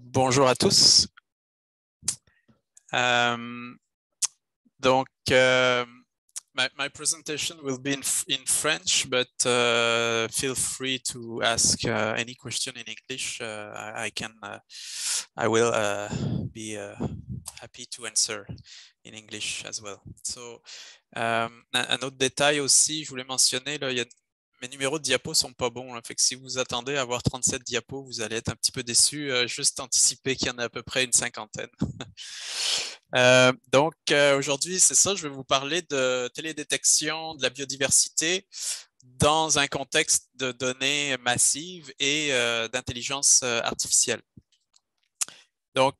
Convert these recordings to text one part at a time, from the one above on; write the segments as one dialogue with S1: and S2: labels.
S1: Bonjour à tous. Donc, my presentation will be in French, but feel free to ask any question in English. I will be happy to answer in English as well. So, un autre détail aussi, je voulais mentionner, là, mes numéros de diapos sont pas bons. Fait que si vous attendez à avoir 37 diapos, vous allez être un petit peu déçus. Juste anticiper qu'il y en a à peu près une cinquantaine. Aujourd'hui, c'est ça, je vais vous parler de télédétection de la biodiversité dans un contexte de données massives et d'intelligence artificielle. Donc,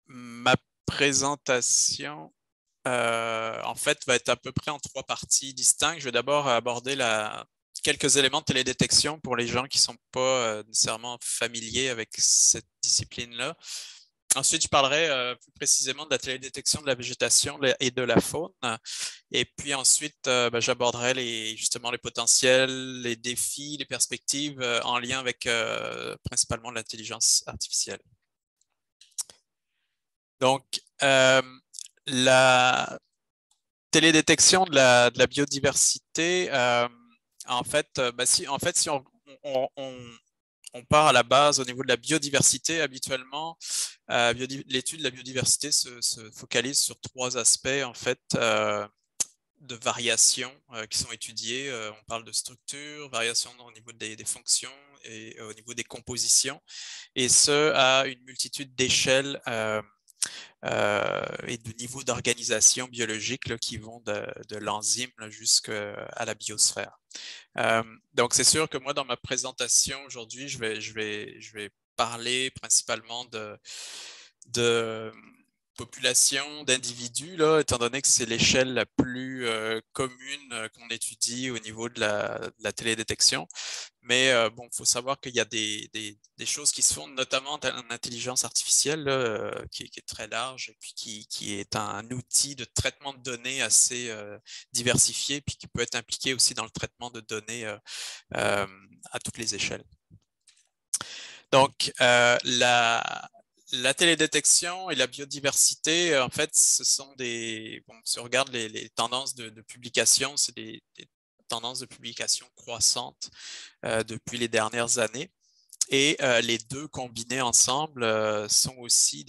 S1: ma présentation, en fait, va être à peu près en 3 parties distinctes. Je vais d'abord aborder quelques éléments de télédétection pour les gens qui ne sont pas nécessairement familiers avec cette discipline-là. Ensuite, je parlerai plus précisément de la télédétection de la végétation et de la faune. Et puis ensuite, j'aborderai justement les potentiels, les défis, les perspectives en lien avec principalement l'intelligence artificielle. Donc, la télédétection de la biodiversité, si on part à la base au niveau de la biodiversité, habituellement, l'étude de la biodiversité se focalise sur 3 aspects en fait de variations qui sont étudiées. On parle de structure, variation au niveau des fonctions et au niveau des compositions, et ce à une multitude d'échelles et de niveaux d'organisation biologique là, qui vont de l'enzyme jusqu'à la biosphère. Donc, c'est sûr que moi, dans ma présentation aujourd'hui, je vais parler principalement de population, d'individus, là, étant donné que c'est l'échelle la plus commune qu'on étudie au niveau de la télédétection. Mais bon, il faut savoir qu'il y a des choses qui se font, notamment en intelligence artificielle, là, qui est très large et puis qui est un outil de traitement de données assez diversifié, puis qui peut être impliqué aussi dans le traitement de données à toutes les échelles. Donc, la télédétection et la biodiversité, en fait, ce sont si on regarde les tendances de publication, c'est des tendances de publication croissantes depuis les dernières années. Et les deux combinés ensemble sont aussi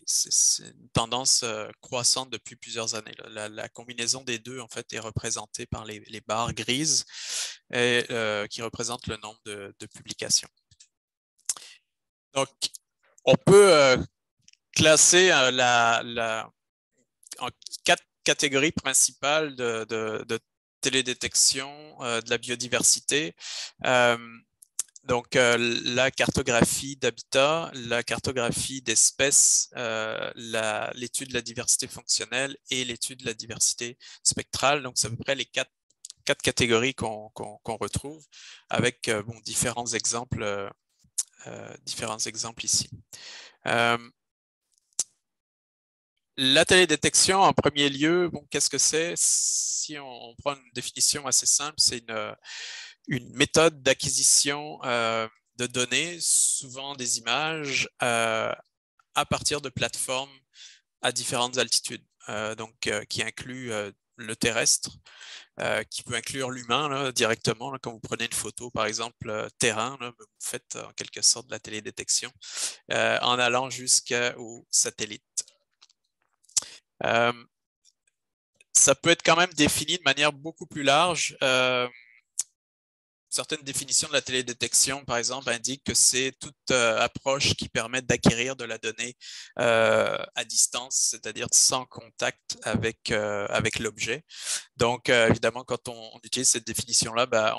S1: c'est une tendance croissante depuis plusieurs années. La combinaison des deux, en fait, est représentée par les barres grises et, qui représentent le nombre de publications. Donc, on peut classer en 4 catégories principales de télédétection de la biodiversité. Donc, la cartographie d'habitat, la cartographie d'espèces, l'étude de la diversité fonctionnelle et l'étude de la diversité spectrale. Donc, c'est à peu près les 4 catégories qu'on retrouve avec différents exemples ici. La télédétection, en premier lieu, qu'est-ce que c'est? Si on prend une définition assez simple, c'est une méthode d'acquisition de données, souvent des images, à partir de plateformes à différentes altitudes, qui inclut le terrestre, qui peut inclure l'humain directement. Là, quand vous prenez une photo, par exemple, terrain, là, vous faites en quelque sorte de la télédétection en allant jusqu'au satellite. Ça peut être quand même défini de manière beaucoup plus large. Certaines définitions de la télédétection, par exemple, indiquent que c'est toute approche qui permet d'acquérir de la donnée à distance, c'est-à-dire sans contact avec l'objet. Donc, évidemment, quand on utilise cette définition-là,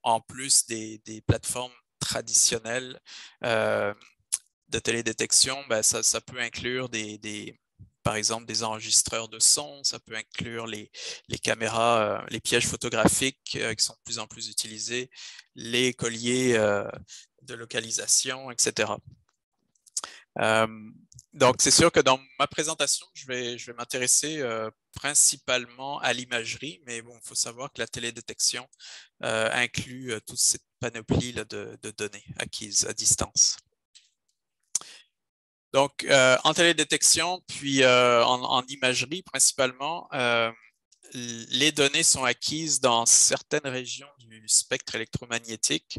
S1: en plus des plateformes traditionnelles de télédétection, ça peut inclure par exemple, des enregistreurs de son, ça peut inclure les caméras, les pièges photographiques qui sont de plus en plus utilisés, les colliers de localisation, etc. Donc, c'est sûr que dans ma présentation, je vais m'intéresser principalement à l'imagerie, mais bon, il faut savoir que la télédétection inclut toute cette panoplie là, de données acquises à distance. Donc, en télédétection, puis en imagerie principalement, les données sont acquises dans certaines régions du spectre électromagnétique,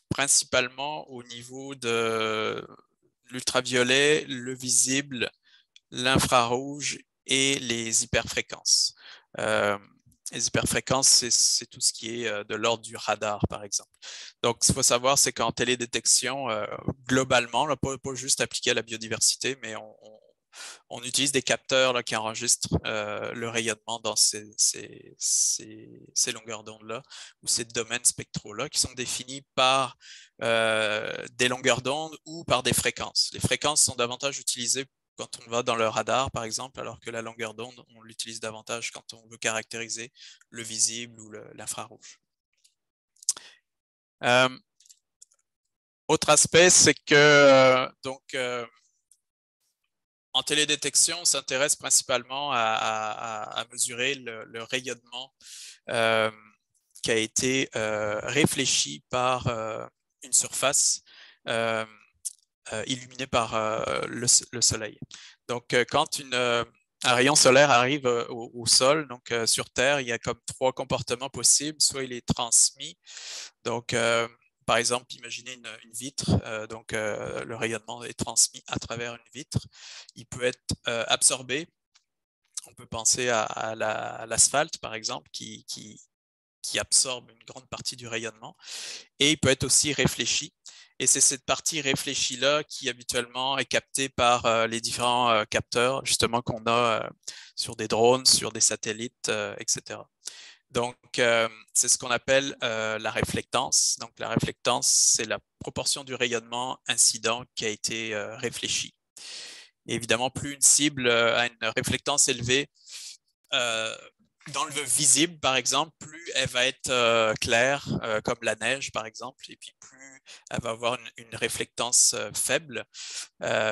S1: principalement au niveau de l'ultraviolet, le visible, l'infrarouge et les hyperfréquences. Les hyperfréquences, c'est tout ce qui est de l'ordre du radar, par exemple. Donc, ce qu'il faut savoir, c'est qu'en télédétection, globalement, là, pas juste appliqué à la biodiversité, mais on utilise des capteurs là, qui enregistrent le rayonnement dans ces longueurs d'onde-là ou ces domaines spectraux-là qui sont définis par des longueurs d'onde ou par des fréquences. Les fréquences sont davantage utilisées quand on va dans le radar, par exemple, alors que la longueur d'onde, on l'utilise davantage quand on veut caractériser le visible ou l'infrarouge. Autre aspect, c'est que en télédétection, on s'intéresse principalement à mesurer le rayonnement qui a été réfléchi par une surface illuminée par le soleil. Donc, quand un rayon solaire arrive au sol, donc sur Terre, il y a comme trois comportements possibles. Soit il est transmis, donc par exemple, imaginez une vitre, donc le rayonnement est transmis à travers une vitre. Il peut être absorbé. On peut penser à l'asphalte, par exemple, qui absorbe une grande partie du rayonnement. Et il peut être aussi réfléchi. Et c'est cette partie réfléchie-là qui habituellement est captée par les différents capteurs, justement, qu'on a sur des drones, sur des satellites, etc. Donc, c'est ce qu'on appelle la réflectance. Donc, la réflectance, c'est la proportion du rayonnement incident qui a été réfléchi. Et évidemment, plus une cible a une réflectance élevée dans le visible, par exemple, plus elle va être claire, comme la neige, par exemple, et puis plus elle va avoir une réflectance faible,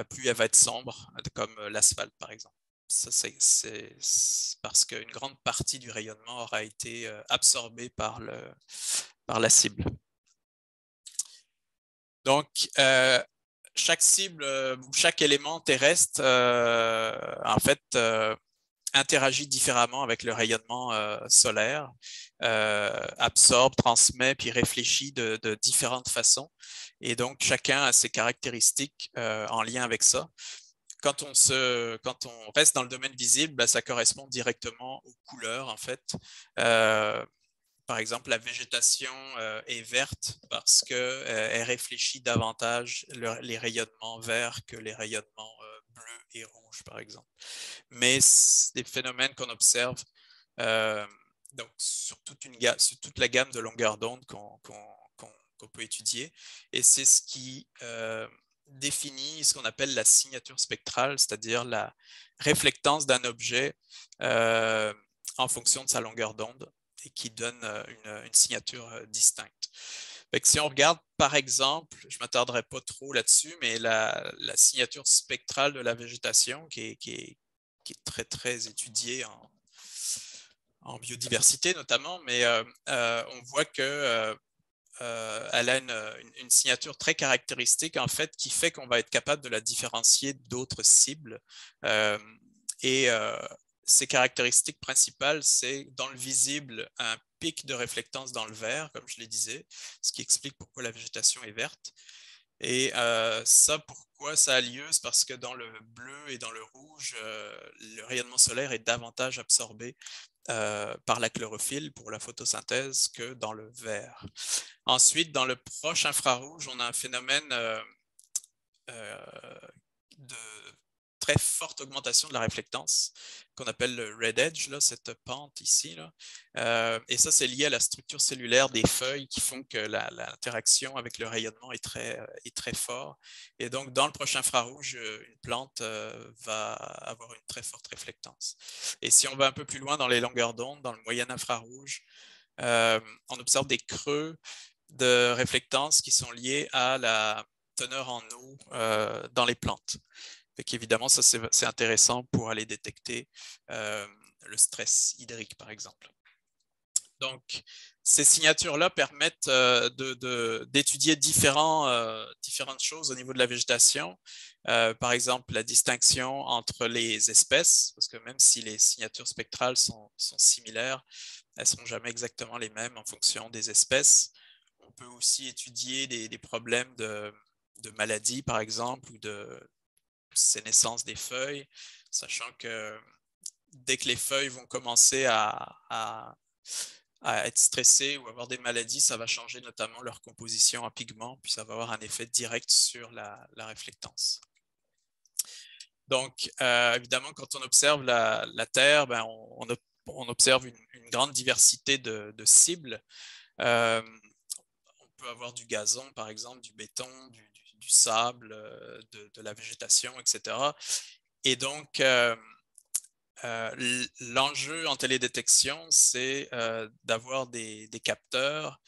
S1: plus elle va être sombre, comme l'asphalte, par exemple. Ça, c'est parce qu'une grande partie du rayonnement aura été absorbée par la cible. Donc, chaque cible ou chaque élément terrestre, en fait, interagit différemment avec le rayonnement solaire, absorbe, transmet, puis réfléchit de différentes façons. Et donc, chacun a ses caractéristiques en lien avec ça. Quand on reste dans le domaine visible, ben, ça correspond directement aux couleurs, en fait. Par exemple, la végétation est verte parce qu'elle réfléchit davantage les rayonnements verts que les rayonnements bleus et rouges, par exemple. Mais c'est des phénomènes qu'on observe donc sur toute la gamme de longueurs d'onde qu'on peut étudier. Et c'est ce qui définit ce qu'on appelle la signature spectrale, c'est-à-dire la réflectance d'un objet en fonction de sa longueur d'onde et qui donne une signature distincte. Fait que si on regarde, par exemple, je ne m'attarderai pas trop là-dessus, mais la signature spectrale de la végétation qui est très, très étudiée en biodiversité notamment, mais on voit que elle a une signature très caractéristique, en fait, qui fait qu'on va être capable de la différencier d'autres cibles. Et ses caractéristiques principales, c'est dans le visible, un pic de réflectance dans le vert, comme je le disais, ce qui explique pourquoi la végétation est verte. Et ça, pourquoi ça a lieu? C'est parce que dans le bleu et dans le rouge, le rayonnement solaire est davantage absorbé par la chlorophylle pour la photosynthèse que dans le vert. Ensuite, dans le proche infrarouge, on a un phénomène de très forte augmentation de la réflectance qu'on appelle le red edge, là, cette pente ici. Là. Et ça, c'est lié à la structure cellulaire des feuilles qui font que l'interaction avec le rayonnement est très fort. Et donc, dans le proche infrarouge, une plante va avoir une très forte réflectance. Et si on va un peu plus loin dans les longueurs d'onde, dans le moyen infrarouge, on observe des creux de réflectance qui sont liés à teneur en eau dans les plantes. Évidemment, ça c'est intéressant pour aller détecter le stress hydrique, par exemple. Donc, ces signatures-là permettent d'étudier différentes choses au niveau de la végétation. Par exemple, la distinction entre les espèces, parce que même si les signatures spectrales sont similaires, elles ne sont jamais exactement les mêmes en fonction des espèces. On peut aussi étudier des problèmes de maladies, par exemple, ou de sénescence des feuilles, sachant que dès que les feuilles vont commencer à être stressées ou avoir des maladies, ça va changer notamment leur composition en pigments, puis ça va avoir un effet direct sur la réflectance. Donc, évidemment, quand on observe la Terre, ben, on observe une grande diversité de cibles. On peut avoir du gazon, par exemple, du béton, du sable, de la végétation, etc. Et donc, l'enjeu en télédétection, c'est d'avoir des capteurs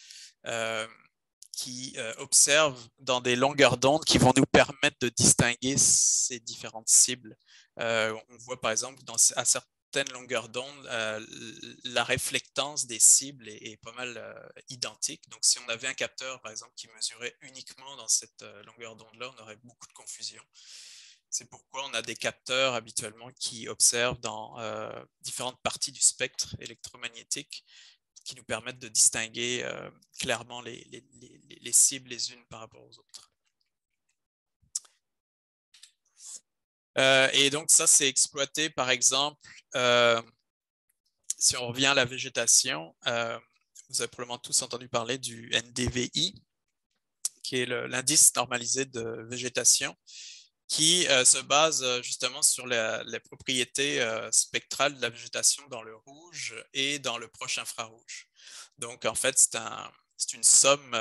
S1: qui observent dans des longueurs d'onde qui vont nous permettre de distinguer ces différentes cibles. On voit par exemple à certaines longueurs d'onde, la réflectance des cibles est pas mal identique. Donc si on avait un capteur par exemple qui mesurait uniquement dans cette longueur d'onde-là, on aurait beaucoup de confusion. C'est pourquoi on a des capteurs habituellement qui observent dans différentes parties du spectre électromagnétique qui nous permettent de distinguer clairement les cibles les unes par rapport aux autres. Et donc ça, c'est exploité par exemple, si on revient à la végétation, vous avez probablement tous entendu parler du NDVI, qui est l'indice normalisé de végétation, qui se base justement sur les propriétés spectrales de la végétation dans le rouge et dans le proche infrarouge. Donc, en fait, c'est une somme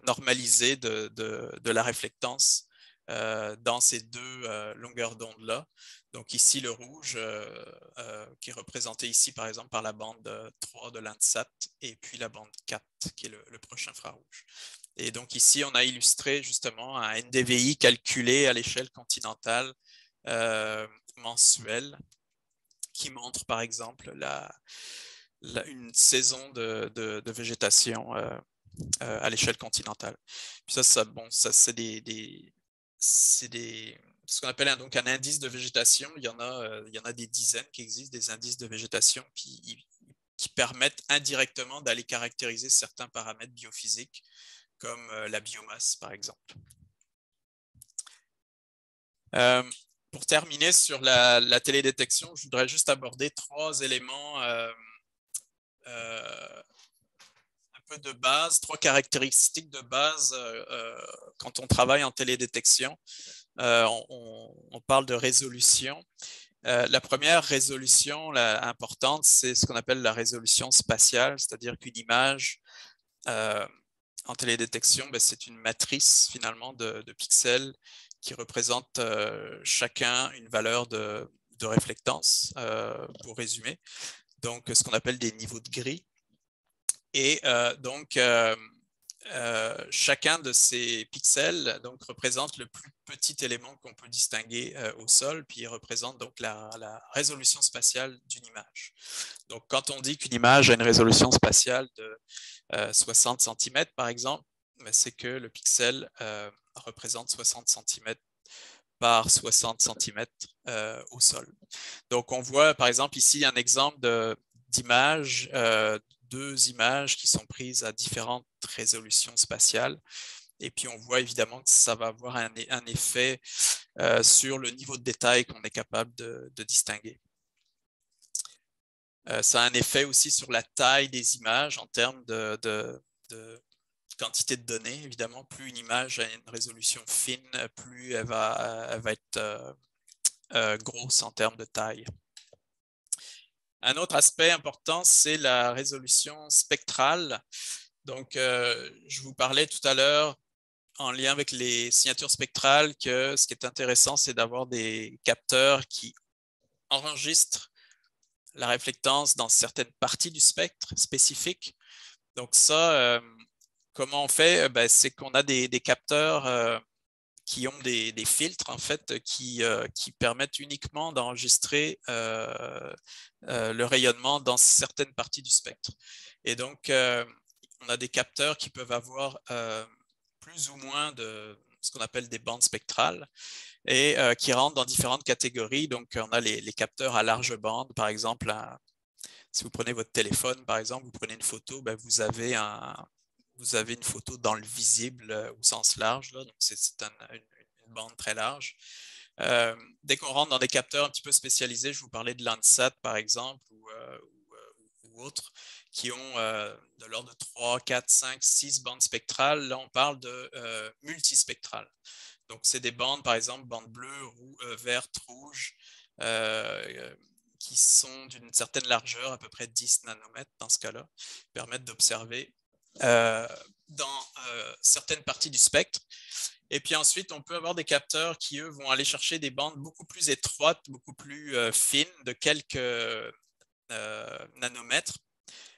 S1: normalisée de la réflectance dans ces deux longueurs d'onde-là. Donc, ici, le rouge, qui est représenté ici, par exemple, par la bande 3 de l'Indsat, et puis la bande 4, qui est le proche infrarouge. Et donc ici, on a illustré justement un NDVI calculé à l'échelle continentale mensuelle qui montre par exemple une saison de végétation à l'échelle continentale. Puis ça c'est ce qu'on appelle donc un indice de végétation. Il y en a des dizaines qui existent, des indices de végétation qui permettent indirectement d'aller caractériser certains paramètres biophysiques comme la biomasse, par exemple. Pour terminer sur la télédétection, je voudrais juste aborder trois éléments un peu de base, trois caractéristiques de base quand on travaille en télédétection. On parle de résolution. La première résolution importante, c'est ce qu'on appelle la résolution spatiale, c'est-à-dire qu'une image en télédétection, c'est une matrice finalement de pixels qui représente chacun une valeur de réflectance, pour résumer. Donc, ce qu'on appelle des niveaux de gris. Et donc, chacun de ces pixels donc, représente le plus petit élément qu'on peut distinguer au sol, puis il représente donc la résolution spatiale d'une image. Donc, quand on dit qu'une image a une résolution spatiale de 60 cm, par exemple, c'est que le pixel représente 60 cm par 60 cm au sol. Donc, on voit, par exemple, ici un exemple d'image, deux images qui sont prises à différentes résolutions spatiales. Et puis, on voit évidemment que ça va avoir un effet sur le niveau de détail qu'on est capable de distinguer. Ça a un effet aussi sur la taille des images en termes de quantité de données. Évidemment, plus une image a une résolution fine, plus elle va être grosse en termes de taille. Un autre aspect important, c'est la résolution spectrale. Donc, je vous parlais tout à l'heure en lien avec les signatures spectrales que ce qui est intéressant, c'est d'avoir des capteurs qui enregistrent la réflectance dans certaines parties du spectre spécifique. Donc ça, comment on fait? Ben, c'est qu'on a des capteurs qui ont des filtres en fait qui permettent uniquement d'enregistrer le rayonnement dans certaines parties du spectre. Et donc, on a des capteurs qui peuvent avoir plus ou moins de ce qu'on appelle des bandes spectrales et qui rentrent dans différentes catégories. Donc, on a les capteurs à large bande, par exemple, si vous prenez votre téléphone, par exemple, vous prenez une photo, ben, vous avez une photo dans le visible au sens large, là, donc c'est une bande très large. Dès qu'on rentre dans des capteurs un petit peu spécialisés, je vous parlais de Landsat par exemple ou autres, qui ont de l'ordre de 3, 4, 5, 6 bandes spectrales. Là, on parle de multispectrales. Donc, c'est des bandes, par exemple, bandes bleues, vertes, rouges, qui sont d'une certaine largeur, à peu près 10 nanomètres dans ce cas-là, permettent d'observer dans certaines parties du spectre. Et puis ensuite, on peut avoir des capteurs qui, eux, vont aller chercher des bandes beaucoup plus étroites, beaucoup plus fines, de quelques nanomètres,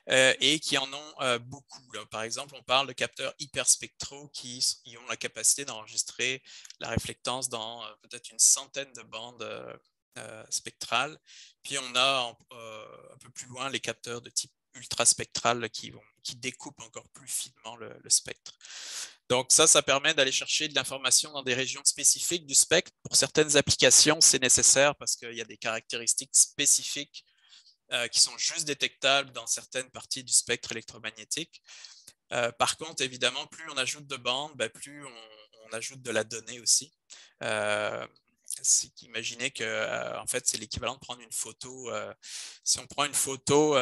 S1: et qui en ont beaucoup. Là. Par exemple, on parle de capteurs hyperspectraux qui ont la capacité d'enregistrer la réflectance dans peut-être une centaine de bandes spectrales. Puis on a un peu plus loin les capteurs de type ultraspectral qui découpent encore plus finement le spectre. Donc ça permet d'aller chercher de l'information dans des régions spécifiques du spectre. Pour certaines applications, c'est nécessaire parce qu'il y a des caractéristiques spécifiques qui sont juste détectables dans certaines parties du spectre électromagnétique. Par contre, évidemment, plus on ajoute de bandes, ben, plus on ajoute de la donnée aussi. Imaginez que en fait, c'est l'équivalent de prendre une photo. Si on prend une photo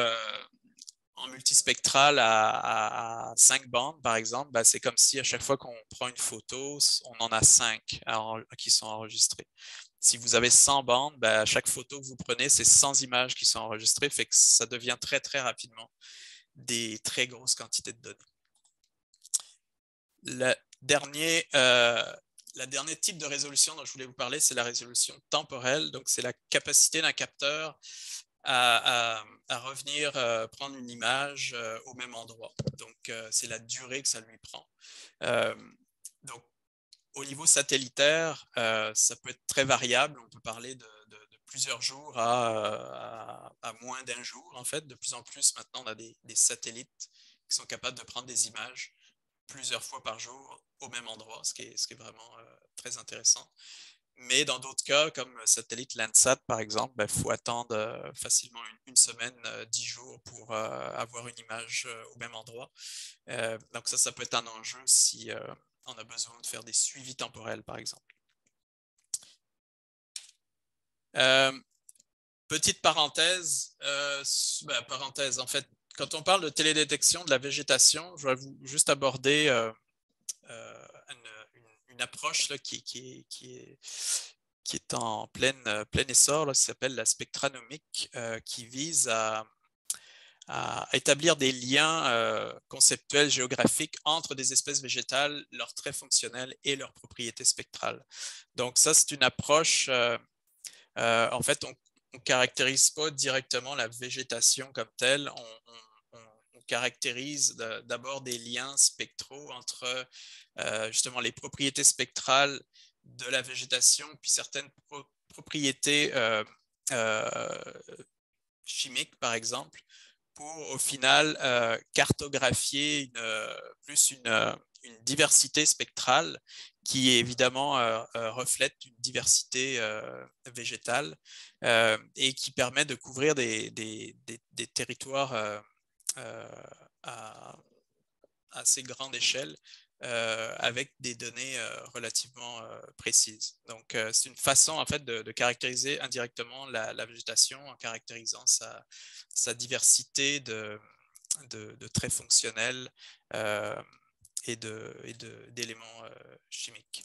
S1: en multispectral à 5 bandes, par exemple, ben, c'est comme si à chaque fois qu'on prend une photo, on en a 5 qui sont enregistrées. Si vous avez 100 bandes, ben, à chaque photo que vous prenez, c'est 100 images qui sont enregistrées, fait que ça devient très, très rapidement des très grosses quantités de données. Le dernier type de résolution dont je voulais vous parler, c'est la résolution temporelle. Donc, c'est la capacité d'un capteur à revenir prendre une image au même endroit. Donc, c'est la durée que ça lui prend. Donc, au niveau satellitaire, ça peut être très variable. On peut parler de plusieurs jours à moins d'un jour, en fait. De plus en plus, maintenant, on a des satellites qui sont capables de prendre des images plusieurs fois par jour au même endroit, ce qui est vraiment très intéressant. Mais dans d'autres cas, comme le satellite Landsat, par exemple, il faut attendre facilement une semaine, 10 jours pour avoir une image au même endroit. Donc ça peut être un enjeu si on a besoin de faire des suivis temporels, par exemple. Petite parenthèse, en fait, quand on parle de télédétection de la végétation, je vais juste aborder une approche là, qui est en plein essor, là, qui s'appelle la spectranomique, qui vise à établir des liens conceptuels géographiques entre des espèces végétales, leurs traits fonctionnels et leurs propriétés spectrales. Donc ça, c'est une approche, en fait, on ne caractérise pas directement la végétation comme telle, on caractérise d'abord des liens spectraux entre justement les propriétés spectrales de la végétation, puis certaines propriétés chimiques, par exemple, pour au final cartographier plus une diversité spectrale qui évidemment reflète une diversité végétale et qui permet de couvrir des territoires à assez grande échelle avec des données relativement précises. Donc, c'est une façon en fait de caractériser indirectement la végétation en caractérisant sa diversité de traits fonctionnels et d'éléments chimiques.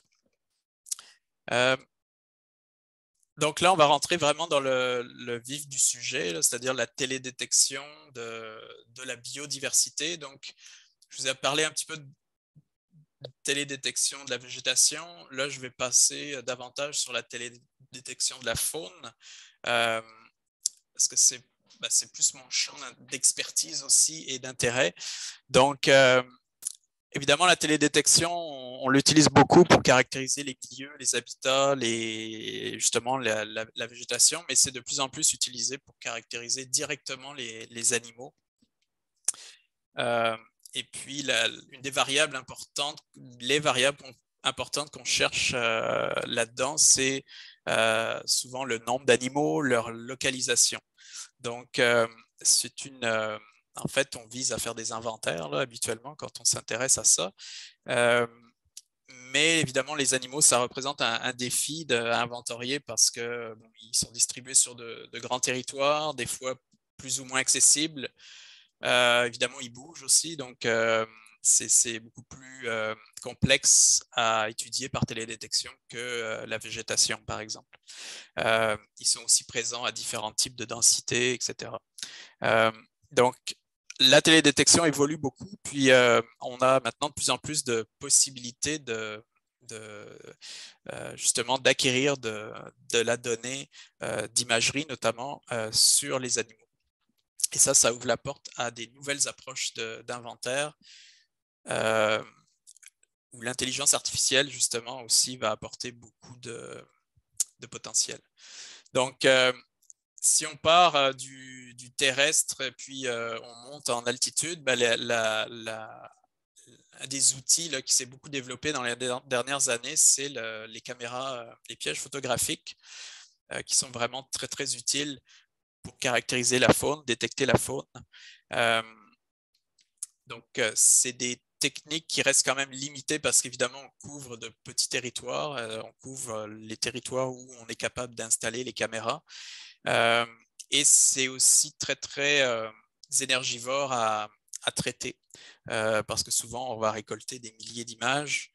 S1: Donc là, on va rentrer vraiment dans le vif du sujet, c'est-à-dire la télédétection de la biodiversité. Donc, je vous ai parlé un petit peu de télédétection de la végétation. Là, je vais passer davantage sur la télédétection de la faune, parce que c'est plus mon champ d'expertise aussi et d'intérêt. Donc, évidemment, la télédétection, on l'utilise beaucoup pour caractériser les milieux, les habitats, justement la végétation, mais c'est de plus en plus utilisé pour caractériser directement les animaux. Et puis, une des variables importantes, les variables importantes qu'on cherche là-dedans, c'est souvent le nombre d'animaux, leur localisation. Donc, en fait, on vise à faire des inventaires là, habituellement quand on s'intéresse à ça. Mais évidemment, les animaux, ça représente un défi à inventorier parce qu'ils sont distribués sur de grands territoires, des fois plus ou moins accessibles. Évidemment, ils bougent aussi, donc c'est beaucoup plus complexe à étudier par télédétection que la végétation, par exemple. Ils sont aussi présents à différents types de densités, etc. Donc, la télédétection évolue beaucoup, puis on a maintenant de plus en plus de possibilités justement d'acquérir de la donnée d'imagerie, notamment sur les animaux. Et ça ouvre la porte à des nouvelles approches d'inventaire où l'intelligence artificielle, justement, aussi va apporter beaucoup de potentiel. Donc, si on part du terrestre et puis on monte en altitude, ben, un des outils là, qui s'est beaucoup développé dans les dernières années, c'est les caméras, les pièges photographiques qui sont vraiment très, très utiles pour caractériser la faune, détecter la faune. Donc, c'est des techniques qui restent quand même limitées parce qu'évidemment, on couvre de petits territoires, on couvre les territoires où on est capable d'installer les caméras. Et c'est aussi très, très énergivore à traiter parce que souvent, on va récolter des milliers d'images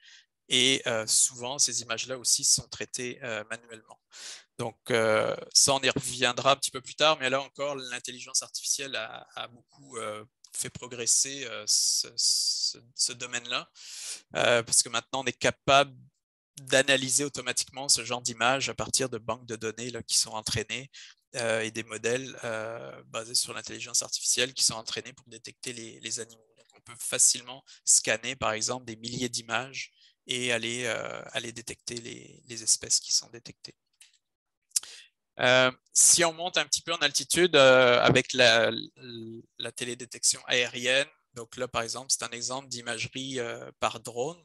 S1: et souvent, ces images-là aussi sont traitées manuellement. Donc, ça, on y reviendra un petit peu plus tard, mais là encore, l'intelligence artificielle a beaucoup fait progresser ce domaine-là, parce que maintenant, on est capable d'analyser automatiquement ce genre d'images à partir de banques de données là, qui sont entraînées et des modèles basés sur l'intelligence artificielle qui sont entraînés pour détecter les animaux. Donc, on peut facilement scanner, par exemple, des milliers d'images et aller détecter les espèces qui sont détectées. Si on monte un petit peu en altitude avec la télédétection aérienne, donc là, par exemple, c'est un exemple d'imagerie par drone.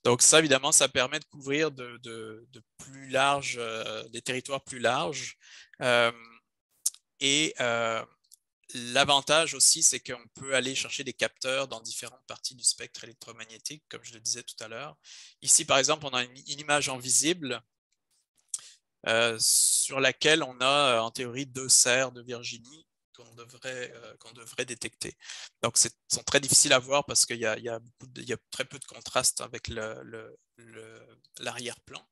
S1: Donc ça, évidemment, ça permet de couvrir de plus larges, des territoires plus larges. Et l'avantage aussi, c'est qu'on peut aller chercher des capteurs dans différentes parties du spectre électromagnétique, comme je le disais tout à l'heure. Ici, par exemple, on a une image en visible sur laquelle on a en théorie 2 cerfs de Virginie qu'on devrait détecter. Donc, sont très difficiles à voir parce qu'il y a très peu de contraste avec l'arrière-plan.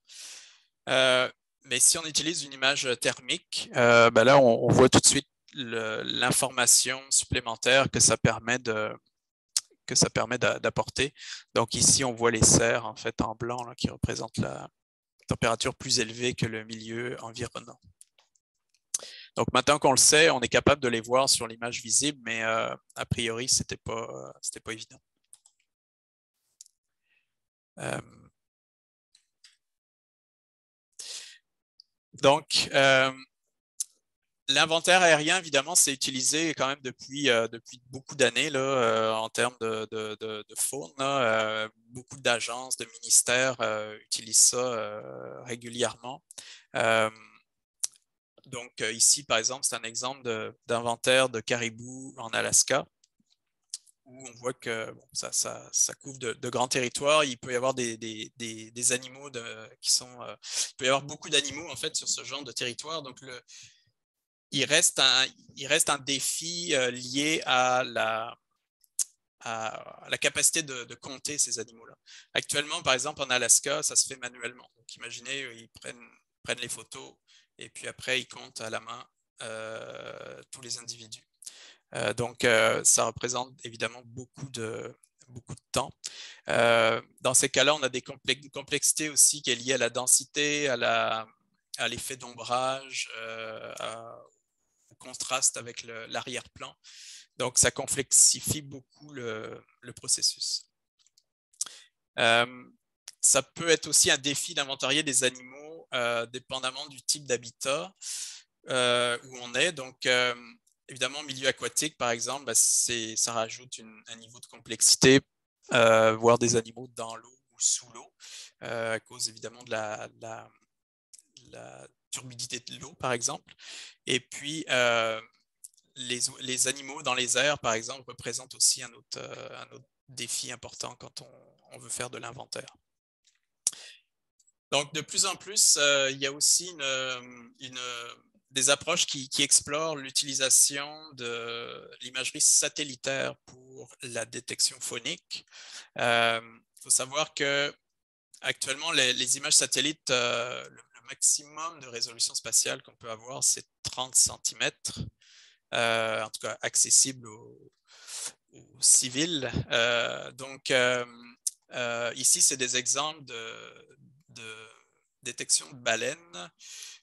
S1: Mais si on utilise une image thermique, ben là, on voit tout de suite l'information supplémentaire que ça permet d'apporter. Donc ici, on voit les cerfs en fait en blanc là, qui représentent la température plus élevée que le milieu environnant. Donc maintenant qu'on le sait, on est capable de les voir sur l'image visible, mais a priori, c'était pas évident. Donc, l'inventaire aérien, évidemment, c'est utilisé quand même depuis beaucoup d'années en termes de faune. Beaucoup d'agences, de ministères utilisent ça régulièrement. Donc ici, par exemple, c'est un exemple d'inventaire de caribous en Alaska, où on voit que ça couvre de grands territoires. Il peut y avoir des animaux qui sont... il peut y avoir beaucoup d'animaux en fait sur ce genre de territoire. Donc il reste un défi lié à la capacité de compter ces animaux-là. Actuellement, par exemple, en Alaska, ça se fait manuellement. Donc, imaginez, ils prennent les photos et puis après, ils comptent à la main tous les individus. Donc, ça représente évidemment beaucoup de temps. Dans ces cas-là, on a des complexités aussi qui est liée à la densité, à l'effet d'ombrage, au contraste avec l'arrière-plan. Donc, ça complexifie beaucoup le processus. Ça peut être aussi un défi d'inventarier des animaux dépendamment du type d'habitat où on est. Donc, évidemment, milieu aquatique, par exemple, bah, ça rajoute un niveau de complexité, voir des animaux dans l'eau ou sous l'eau, à cause évidemment de la turbidité de l'eau, par exemple. Et puis, les animaux dans les airs, par exemple, représentent aussi un autre défi important quand on veut faire de l'inventaire. Donc, de plus en plus, il y a aussi des approches qui explorent l'utilisation de l'imagerie satellitaire pour la détection phonique. Il faut savoir que actuellement, les images satellites, le maximum de résolution spatiale qu'on peut avoir, c'est 30 cm, en tout cas accessible aux civils. Donc, ici, c'est des exemples de détection de baleines.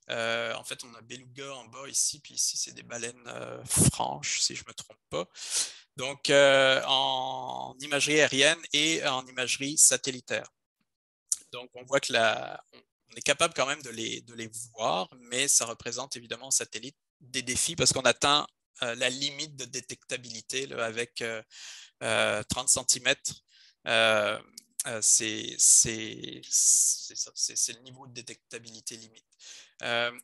S1: En fait, on a beluga en bas ici, puis ici, c'est des baleines franches, si je ne me trompe pas. Donc, en imagerie aérienne et en imagerie satellitaire. Donc, on voit que on est capable quand même de les voir, mais ça représente évidemment en satellite des défis parce qu'on atteint la limite de détectabilité là, avec 30 cm. C'est le niveau de détectabilité limite.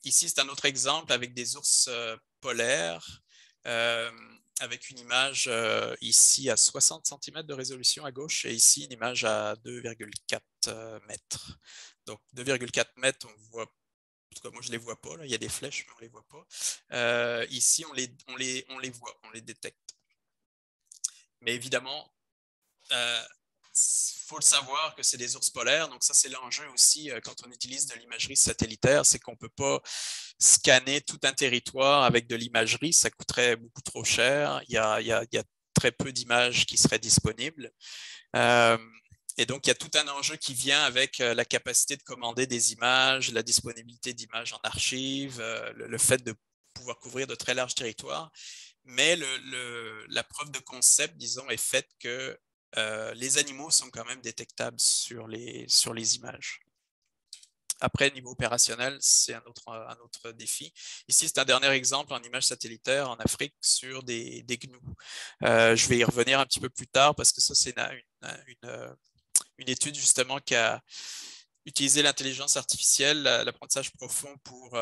S1: Ici, c'est un autre exemple avec des ours polaires, avec une image ici à 60 cm de résolution à gauche et ici une image à 2,4 mètres. Donc 2,4 mètres, on voit, en tout cas moi je ne les vois pas, là. Il y a des flèches mais on ne les voit pas. Ici on les voit, on les détecte. Mais évidemment, faut le savoir que c'est des ours polaires, donc ça c'est l'enjeu aussi quand on utilise de l'imagerie satellitaire, c'est qu'on ne peut pas scanner tout un territoire avec de l'imagerie, ça coûterait beaucoup trop cher, il y a très peu d'images qui seraient disponibles. Et donc, il y a tout un enjeu qui vient avec la capacité de commander des images, la disponibilité d'images en archives, le fait de pouvoir couvrir de très larges territoires. Mais la preuve de concept, disons, est faite que les animaux sont quand même détectables sur les images. Après, niveau opérationnel, c'est un autre défi. Ici, c'est un dernier exemple en image satellitaire en Afrique sur des gnous. Je vais y revenir un petit peu plus tard parce que ça, c'est une étude justement qui a utilisé l'intelligence artificielle, l'apprentissage profond pour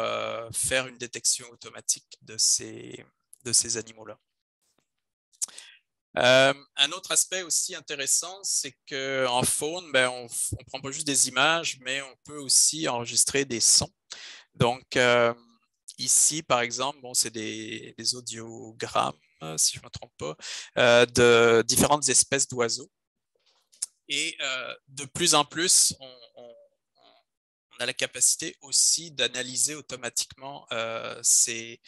S1: faire une détection automatique de ces animaux-là. Un autre aspect aussi intéressant, c'est qu'en faune, ben, on ne prend pas juste des images, mais on peut aussi enregistrer des sons. Donc, ici, par exemple, bon, c'est des audiogrammes, si je ne me trompe pas, de différentes espèces d'oiseaux. Et de plus en plus, on a la capacité aussi d'analyser automatiquement ces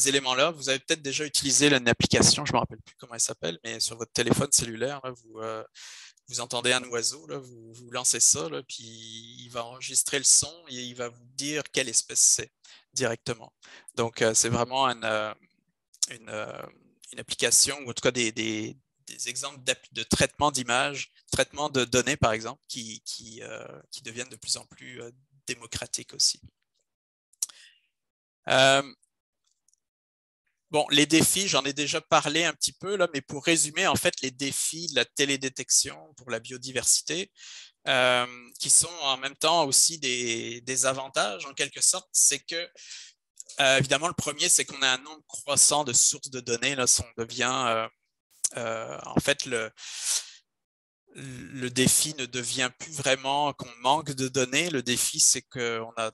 S1: éléments-là. Vous avez peut-être déjà utilisé une application, je ne me rappelle plus comment elle s'appelle, mais sur votre téléphone cellulaire, là, vous entendez un oiseau, là, vous lancez ça, là, puis il va enregistrer le son et il va vous dire quelle espèce c'est directement. Donc, c'est vraiment une application, ou en tout cas des exemples de traitement d'images, traitement de données, par exemple, qui deviennent de plus en plus démocratiques aussi. Bon, les défis, j'en ai déjà parlé un petit peu, là, mais pour résumer, en fait, les défis de la télédétection pour la biodiversité, qui sont en même temps aussi des avantages, en quelque sorte, c'est que, évidemment, le premier, c'est qu'on a un nombre croissant de sources de données. Là, on devient, en fait, le défi ne devient plus vraiment qu'on manque de données. Le défi, c'est qu'on a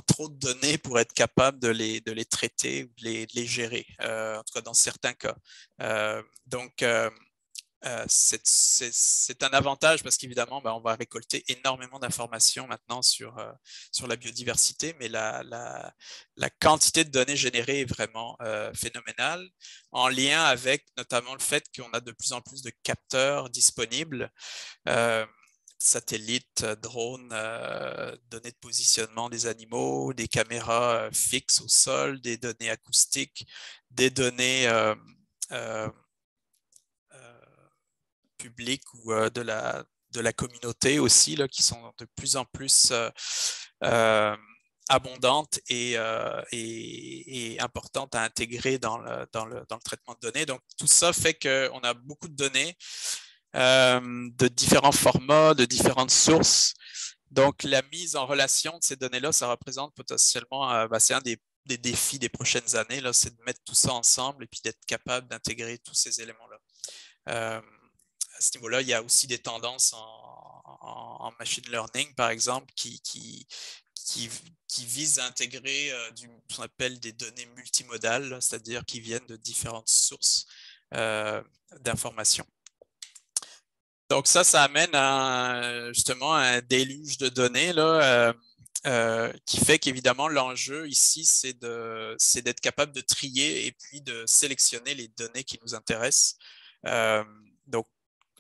S1: trop de données pour être capable de les traiter ou de les gérer, en tout cas dans certains cas. Donc, c'est un avantage parce qu'évidemment, on va récolter énormément d'informations maintenant sur la biodiversité, mais la quantité de données générées est vraiment phénoménale, en lien avec notamment le fait qu'on a de plus en plus de capteurs disponibles, satellites, drones, données de positionnement des animaux, des caméras fixes au sol, des données acoustiques, des données public ou de la communauté aussi, là, qui sont de plus en plus abondantes et importantes à intégrer dans le traitement de données. Donc, tout ça fait qu'on a beaucoup de données de différents formats, de différentes sources. Donc, la mise en relation de ces données-là, ça représente potentiellement, c'est un des défis des prochaines années, c'est de mettre tout ça ensemble et puis d'être capable d'intégrer tous ces éléments-là. À ce niveau-là, il y a aussi des tendances en machine learning, par exemple, qui visent à intégrer ce qu'on appelle des données multimodales, c'est-à-dire qui viennent de différentes sources d'informations. Donc ça amène justement à un déluge de données là, qui fait qu'évidemment l'enjeu ici, c'est d'être capable de trier et puis de sélectionner les données qui nous intéressent. Donc,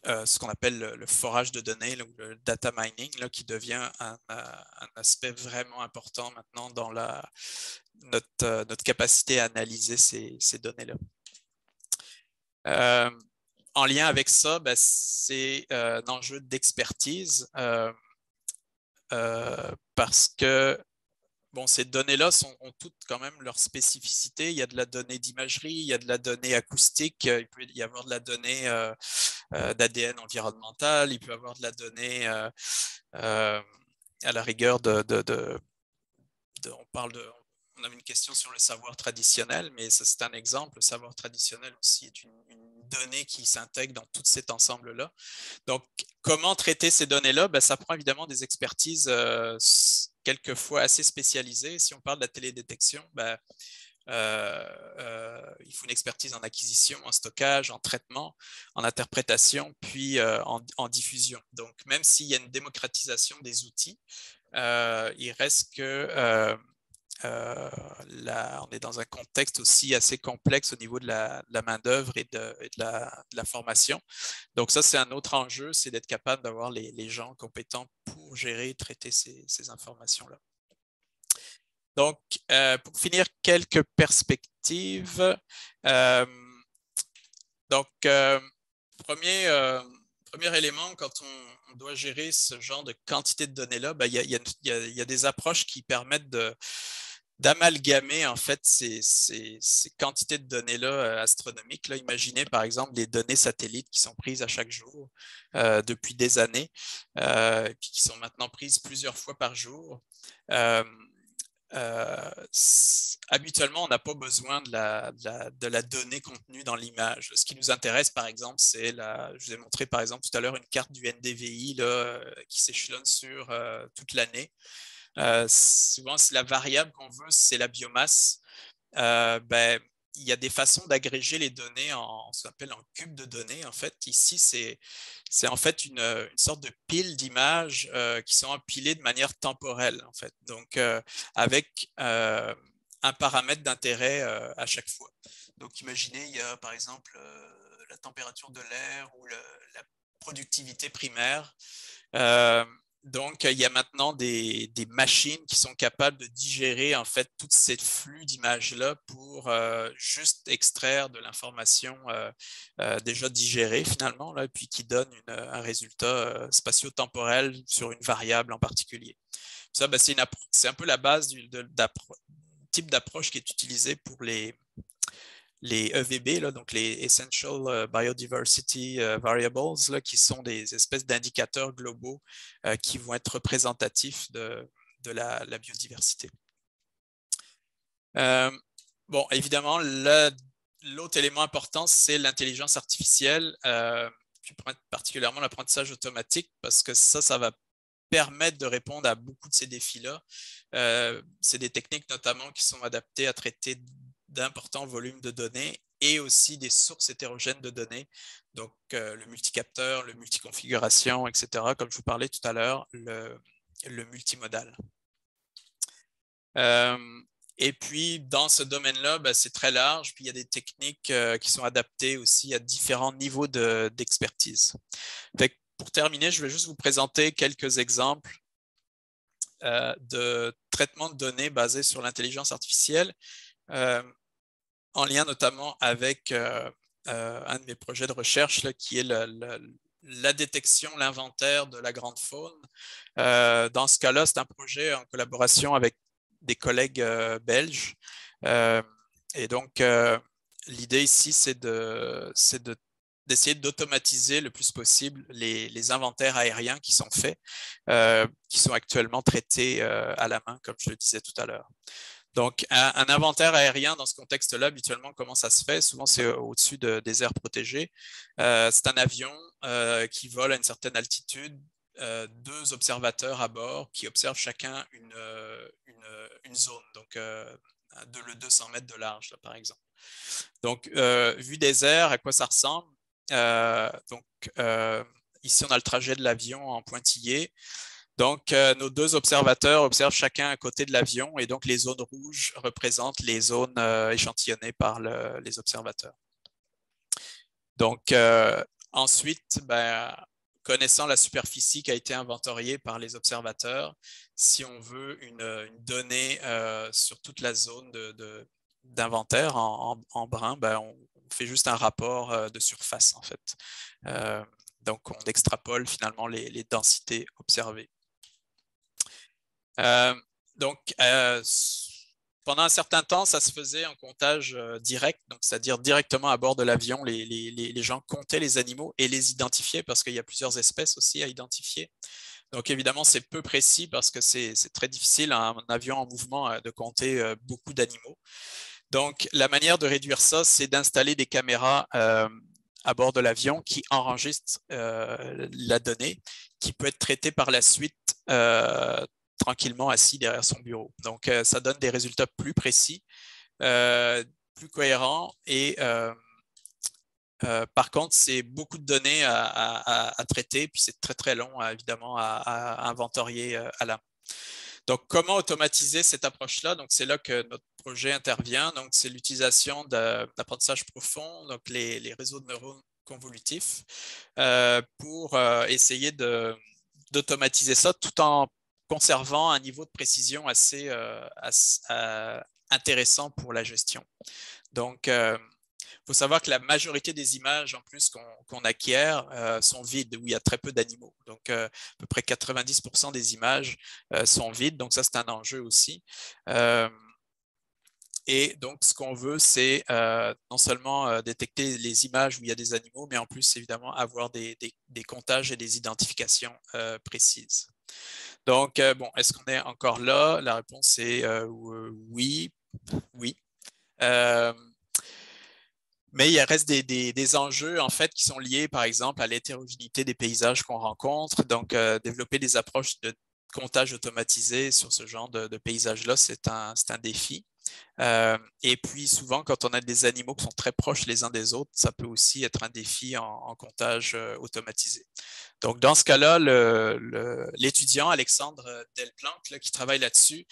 S1: ce qu'on appelle le forage de données, le data mining, là, qui devient un aspect vraiment important maintenant dans notre capacité à analyser ces données-là. En lien avec ça, c'est un enjeu d'expertise parce que ces données-là ont toutes quand même leur spécificité. Il y a de la donnée d'imagerie, il y a de la donnée acoustique, il peut y avoir de la donnée d'ADN environnemental, il peut y avoir de la donnée à la rigueur on avait une question sur le savoir traditionnel, mais ça c'est un exemple. Le savoir traditionnel aussi est une donnée qui s'intègre dans tout cet ensemble-là. Donc, comment traiter ces données-là? Ça prend évidemment des expertises quelquefois assez spécialisées. Si on parle de la télédétection, il faut une expertise en acquisition, en stockage, en traitement, en interprétation, puis en diffusion. Donc, même s'il y a une démocratisation des outils, il reste que on est dans un contexte aussi assez complexe au niveau de la main-d'œuvre et de la formation. Donc, ça, c'est un autre enjeu, c'est d'être capable d'avoir les gens compétents pour gérer et traiter ces informations-là. Donc, pour finir, quelques perspectives. Premier élément, quand on doit gérer ce genre de quantité de données-là, il y a des approches qui permettent d'amalgamer en fait ces quantités de données-là astronomiques. Là, imaginez par exemple des données satellites qui sont prises à chaque jour depuis des années, et puis qui sont maintenant prises plusieurs fois par jour. Habituellement, on n'a pas besoin de la donnée contenue dans l'image. Ce qui nous intéresse, par exemple, c'est je vous ai montré par exemple tout à l'heure une carte du NDVI là, qui s'échelonne sur toute l'année. Souvent, si la variable qu'on veut, c'est la biomasse, il y a des façons d'agréger les données en ce qu'on appelle en cube de données. En fait, ici, c'est en fait une sorte de pile d'images qui sont empilées de manière temporelle, en fait. Donc, avec un paramètre d'intérêt à chaque fois. Donc, imaginez, il y a par exemple la température de l'air ou la productivité primaire. Donc, il y a maintenant des machines qui sont capables de digérer en fait tous ces flux d'images-là pour juste extraire de l'information déjà digérée finalement, là, puis qui donne un résultat spatio-temporel sur une variable en particulier. Ça, c'est un peu la base du type d'approche qui est utilisée pour les EVB, là, donc les Essential Biodiversity Variables, là, qui sont des espèces d'indicateurs globaux qui vont être représentatifs de la biodiversité. Bon, évidemment, l'autre élément important, c'est l'intelligence artificielle, puis particulièrement l'apprentissage automatique, parce que ça va permettre de répondre à beaucoup de ces défis-là. C'est des techniques notamment qui sont adaptées à traiter d'importants volumes de données et aussi des sources hétérogènes de données, donc le multicapteur, le multiconfiguration, etc., comme je vous parlais tout à l'heure, le multimodal. Et puis, dans ce domaine-là, c'est très large, puis il y a des techniques qui sont adaptées aussi à différents niveaux d'expertise. Pour terminer, je vais juste vous présenter quelques exemples de traitement de données basés sur l'intelligence artificielle, en lien notamment avec un de mes projets de recherche là, qui est la détection, l'inventaire de la grande faune. Dans ce cas-là, c'est un projet en collaboration avec des collègues belges. Et donc, l'idée ici, c'est d'essayer d'automatiser le plus possible les inventaires aériens qui sont faits, qui sont actuellement traités à la main, comme je le disais tout à l'heure. Donc, un inventaire aérien dans ce contexte-là, habituellement, comment ça se fait? Souvent, c'est au-dessus des aires protégées. C'est un avion qui vole à une certaine altitude, deux observateurs à bord qui observent chacun une zone, donc le 200 mètres de large, là, par exemple. Donc, vue des airs, à quoi ça ressemble? Donc, ici, on a le trajet de l'avion en pointillé. Donc, nos deux observateurs observent chacun à côté de l'avion et donc les zones rouges représentent les zones échantillonnées par les observateurs. Donc, ensuite, connaissant la superficie qui a été inventoriée par les observateurs, si on veut une donnée sur toute la zone d'inventaire en brun, on fait juste un rapport de surface en fait. Donc, on extrapole finalement les densités observées. Donc, pendant un certain temps, ça se faisait en comptage direct, c'est-à-dire directement à bord de l'avion, les gens comptaient les animaux et les identifiaient parce qu'il y a plusieurs espèces aussi à identifier. Donc évidemment, c'est peu précis parce que c'est très difficile à un avion en mouvement de compter beaucoup d'animaux. Donc la manière de réduire ça, c'est d'installer des caméras à bord de l'avion qui enregistrent la donnée, qui peut être traitée par la suite tranquillement assis derrière son bureau. Donc, ça donne des résultats plus précis, plus cohérents et par contre, c'est beaucoup de données à traiter, puis c'est très, très long, évidemment, à inventorier à la main. Donc, comment automatiser cette approche-là? Donc, c'est là que notre projet intervient. Donc, c'est l'utilisation d'apprentissage profond, donc les réseaux de neurones convolutifs, pour essayer d'automatiser ça tout en conservant un niveau de précision assez intéressant pour la gestion. Donc, il faut savoir que la majorité des images en plus qu'on acquiert sont vides, où il y a très peu d'animaux. Donc, à peu près 90% des images sont vides. Donc, ça, c'est un enjeu aussi. Et donc, ce qu'on veut, c'est non seulement détecter les images où il y a des animaux, mais en plus, évidemment, avoir des comptages et des identifications précises. Donc, bon, est-ce qu'on est encore là? La réponse est oui. Oui. Mais il reste des enjeux en fait qui sont liés par exemple à l'hétérogénéité des paysages qu'on rencontre. Donc, développer des approches de comptage automatisé sur ce genre de paysages-là, c'est un défi. Et puis souvent, quand on a des animaux qui sont très proches les uns des autres, ça peut aussi être un défi en comptage automatisé. Donc, dans ce cas-là, l'étudiant Alexandre Delplante, là, qui travaille là-dessus,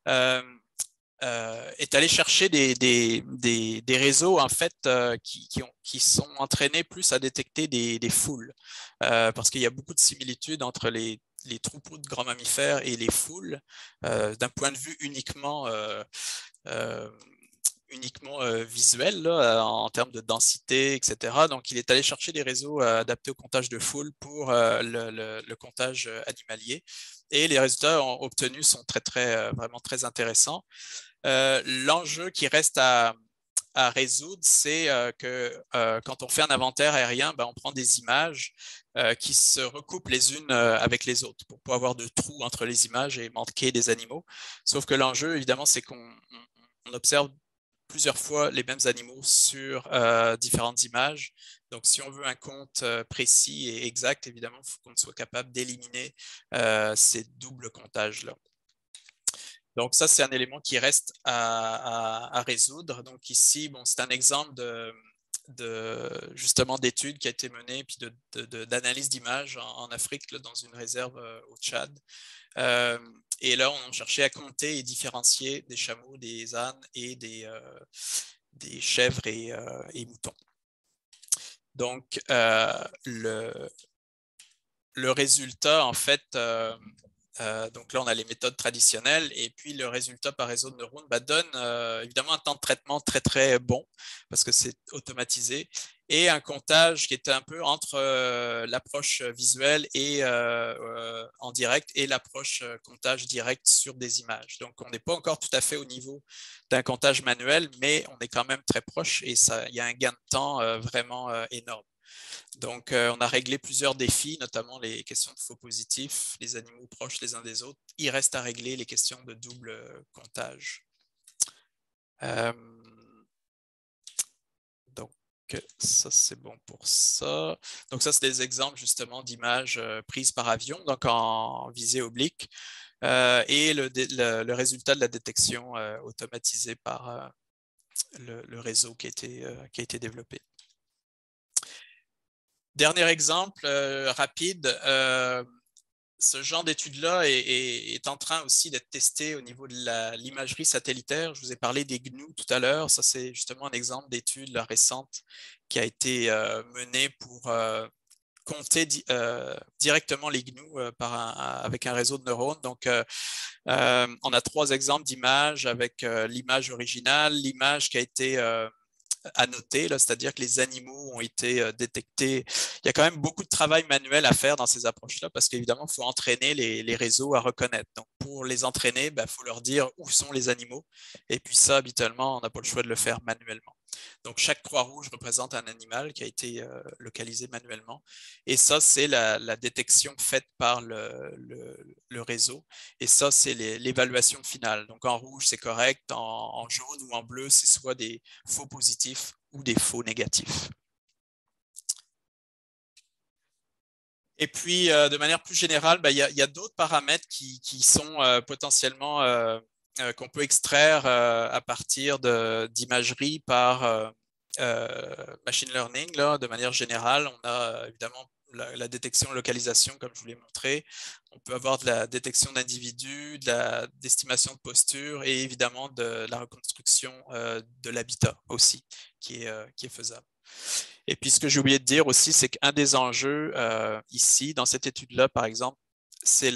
S1: est allé chercher des réseaux en fait qui sont entraînés plus à détecter des foules, parce qu'il y a beaucoup de similitudes entre les troupeaux de grands mammifères et les foules, d'un point de vue uniquement visuel, là, en termes de densité, etc. Donc, il est allé chercher des réseaux adaptés au comptage de foules pour le comptage animalier. Et les résultats obtenus sont vraiment très intéressants. L'enjeu qui reste à résoudre, c'est que quand on fait un inventaire aérien, on prend des images qui se recoupent les unes avec les autres pour ne pas avoir de trous entre les images et manquer des animaux. Sauf que l'enjeu, évidemment, c'est qu'on observe plusieurs fois les mêmes animaux sur différentes images. Donc, si on veut un compte précis et exact, évidemment, il faut qu'on soit capable d'éliminer ces doubles comptages-là. Donc, ça, c'est un élément qui reste à résoudre. Donc, ici, bon, c'est un exemple justement d'études qui a été menée, puis d'analyse d'images en Afrique, là, dans une réserve au Tchad. Et là, on cherchait à compter et différencier des chameaux, des ânes et des chèvres et moutons. Donc, le résultat, en fait, donc là, on a les méthodes traditionnelles et puis le résultat par réseau de neurones donne évidemment un temps de traitement très, très bon parce que c'est automatisé et un comptage qui était un peu entre l'approche visuelle et en direct et l'approche comptage direct sur des images. Donc, on n'est pas encore tout à fait au niveau d'un comptage manuel, mais on est quand même très proche et il y a un gain de temps vraiment énorme. Donc, on a réglé plusieurs défis, notamment les questions de faux positifs, les animaux proches les uns des autres. Il reste à régler les questions de double comptage. Donc, ça, c'est bon pour ça. Donc, ça, c'est des exemples justement d'images prises par avion, donc en visée oblique, et le résultat de la détection automatisée par le réseau qui a été développé. Dernier exemple rapide, ce genre d'étude-là est en train aussi d'être testé au niveau de l'imagerie satellitaire. Je vous ai parlé des GNU tout à l'heure. Ça, c'est justement un exemple d'étude récente qui a été menée pour compter directement les GNU avec un réseau de neurones. Donc, on a 3 exemples d'images avec l'image originale, l'image qui a été à noter, c'est-à-dire que les animaux ont été détectés. Il y a quand même beaucoup de travail manuel à faire dans ces approches-là parce qu'évidemment, il faut entraîner les réseaux à reconnaître. Donc, pour les entraîner, il faut leur dire où sont les animaux. Et puis ça, habituellement, on n'a pas le choix de le faire manuellement. Donc, chaque croix rouge représente un animal qui a été localisé manuellement. Et ça, c'est la détection faite par le réseau. Et ça, c'est l'évaluation finale. Donc, en rouge, c'est correct. En jaune ou en bleu, c'est soit des faux positifs ou des faux négatifs. Et puis, de manière plus générale, il y a d'autres paramètres qui sont potentiellement qu'on peut extraire à partir d'imagerie par machine learning. Là, de manière générale, on a évidemment la détection localisation, comme je vous l'ai montré. On peut avoir de la détection d'individus, d'estimation de posture et évidemment de la reconstruction de l'habitat aussi, qui est faisable. Et puis, ce que j'ai oublié de dire aussi, c'est qu'un des enjeux ici, dans cette étude-là, par exemple, c'est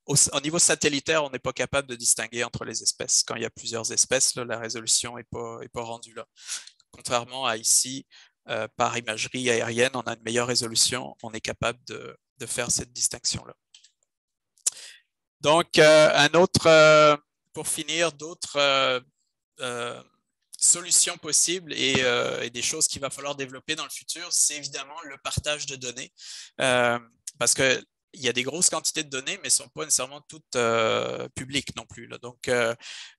S1: au niveau satellitaire, on n'est pas capable de distinguer entre les espèces. Quand il y a plusieurs espèces, là, la résolution n'est pas rendue là. Contrairement à ici, par imagerie aérienne, on a une meilleure résolution, on est capable de faire cette distinction-là. Donc, pour finir, d'autres solutions possibles et des choses qu'il va falloir développer dans le futur, c'est évidemment le partage de données. Parce qu'il y a des grosses quantités de données, mais elles ne sont pas nécessairement toutes publiques non plus. Là. Donc,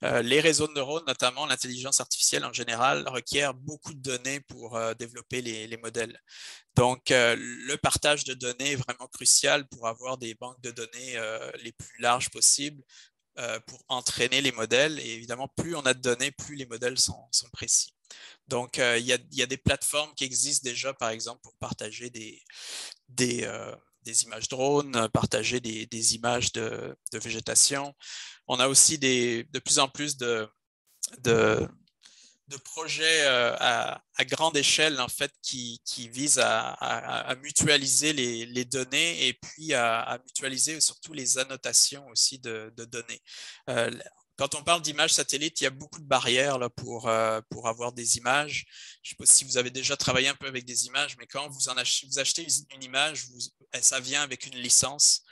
S1: les réseaux de neurones, notamment l'intelligence artificielle en général, requièrent beaucoup de données pour développer les modèles. Donc, le partage de données est vraiment crucial pour avoir des banques de données les plus larges possibles pour entraîner les modèles. Et évidemment, plus on a de données, plus les modèles sont précis. Donc, il y a des plateformes qui existent déjà, par exemple, pour partager des images drones, partager des images de végétation. On a aussi de plus en plus de projets à grande échelle en fait qui visent à mutualiser les données et puis à mutualiser surtout les annotations aussi de données. Quand on parle d'images satellites, il y a beaucoup de barrières là, pour avoir des images. Je ne sais pas si vous avez déjà travaillé un peu avec des images, mais quand vous achetez une image, ça vient avec une licence.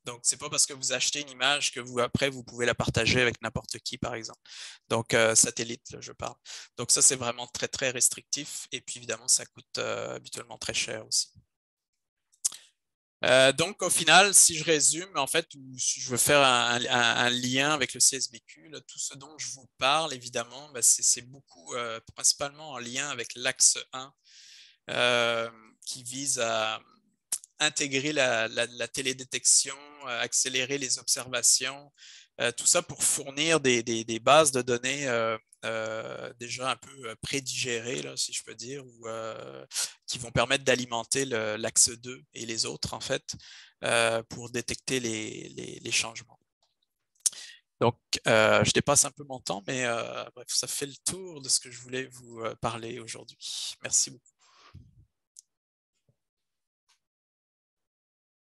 S1: Donc, ce n'est pas parce que vous achetez une image que après, vous pouvez la partager avec n'importe qui, par exemple. Donc, satellite, là, je parle. Donc, ça, c'est vraiment très, très restrictif. Et puis, évidemment, ça coûte habituellement très cher aussi. Donc, au final, si je résume, en fait, ou si je veux faire un lien avec le CSBQ, là, tout ce dont je vous parle, évidemment, c'est beaucoup, principalement en lien avec l'axe 1, qui vise à intégrer la télédétection, accélérer les observations, tout ça pour fournir des bases de données déjà un peu prédigérées, là, si je peux dire, ou qui vont permettre d'alimenter l'axe 2 et les autres, en fait, pour détecter les changements. Donc, je dépasse un peu mon temps, mais bref, ça fait le tour de ce que je voulais vous parler aujourd'hui. Merci beaucoup.